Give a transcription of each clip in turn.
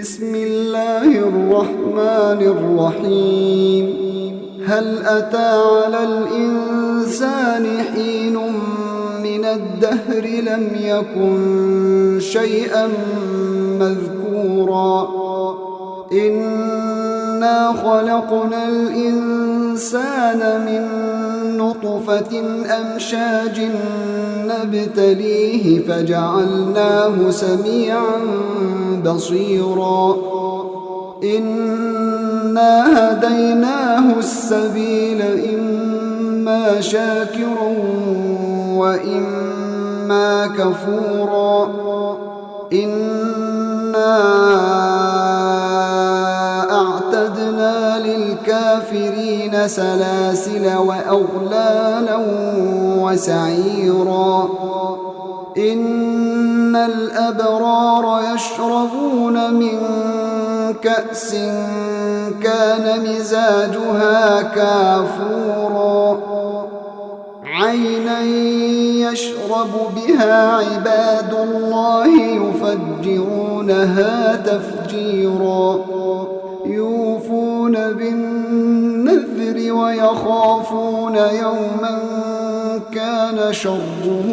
بسم الله الرحمن الرحيم. هل أتى على الإنسان حين من الدهر لم يكن شيئا مذكورا إنا خلقنا الإنسان من نطفة أمشاج نبتليه فجعلناه سميعا بصيرا إنا هديناه السبيل إما شاكرا وإما كفورا إنا أعتدنا للكافرين سلاسل وأغلالا وسعيرا إن الأبرار يشربون من كأس كان مزاجها كافورا عينا يشرب بها عباد الله يفجرونها تفجيرا يوفون بالنذر ويخافون يوما كان شره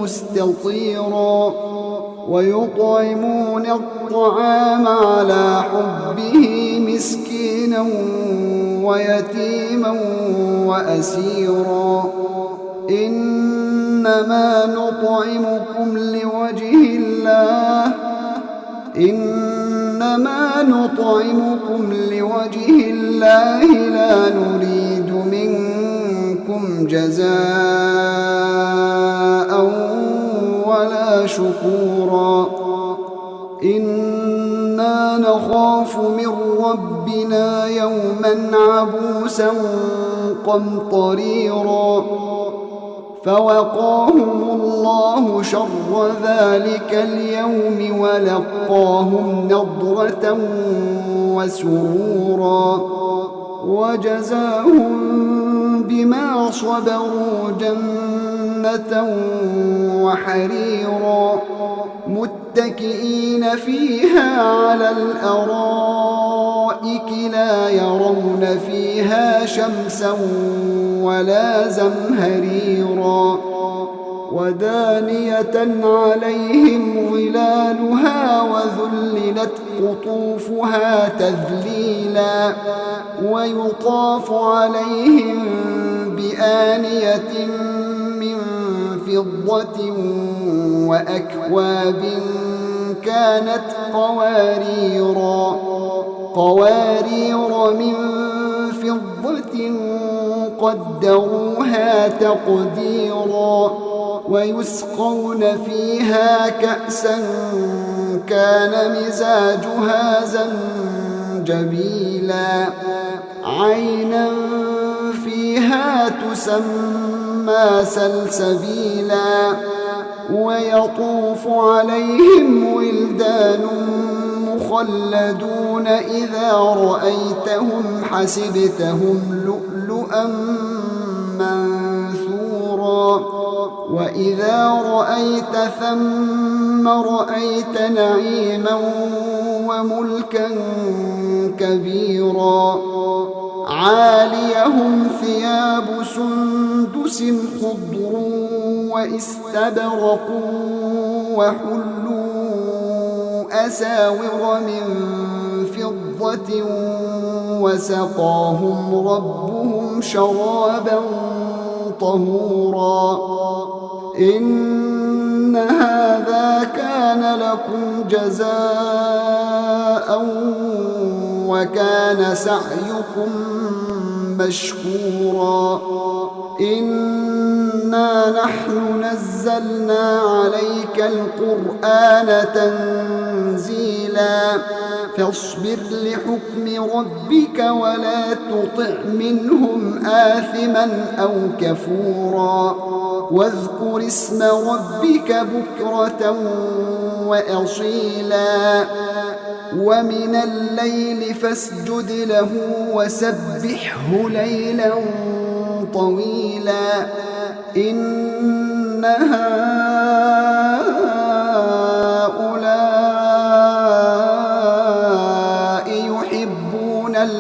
مستطيرا ويطعمون الطعام على حبه مسكينا ويتيما وأسيرا إنما نطعمكم لوجه الله لا نريد منكم جزاء ولا شكورا إنا نخاف من ربنا يوما عبوسا قمطريرا فوقاهم الله شر ذلك اليوم ولقاهم نضرة وسرورا وجزاهم بما صبروا جنة وحريرا متكئين فيها على الأرائك لا يرون فيها شمسا ولا زمهريرا ودانية عليهم ظلالها وذللت قطوفها تذليلا ويطاف عليهم بآنية من فضة وأكواب كانت قوارير من فضة قدروها تقديرا ويسقون فيها كأسا كان مزاجها زنجبيلا عينا فيها تسمى سلسبيلا ويطوف عليهم ولدان مخلدون إذا رأيتهم حسبتهم لؤلؤا منثورا وإذا رأيت ثم رأيت نعيما وملكا كبيرا عاليهم ثياب سندس خضر واستبرق وحلوا أساور من فضة وسقاهم ربهم شرابا طهورا إن هذا كان لكم جزاء وكان سعيكم مشكورا إنا نحن نزلنا عليك القرآن تنزيلا فاصبر لحكم ربك ولا تطع منهم آثما أو كفورا واذكر اسم ربك بكرة وأصيلا ومن الليل فاسجد له وسبحه ليلا طويلا إن هؤلاء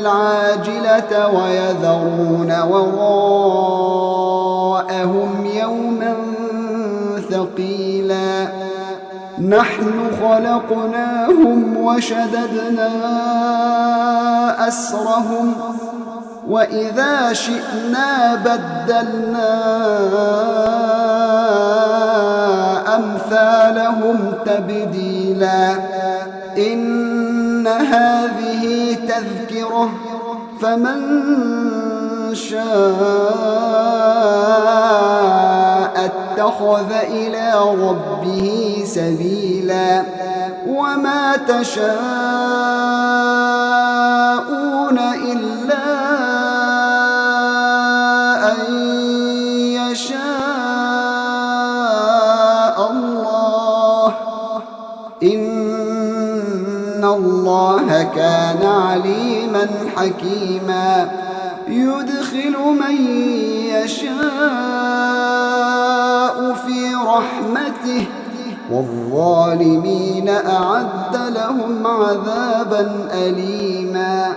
العاجلة ويذرون وراءهم يوما ثقيلا نحن خلقناهم وشددنا أسرهم وإذا شئنا بدلنا أمثالهم تبديلا إن هذه تذكرة فمن شاء اتخذ إلى ربه سبيلا وما تشاءون إلا أن يشاء الله إن الله كان عليما حكيما يدخل من يشاء في رحمته والظالمين أعد لهم عذابا أليما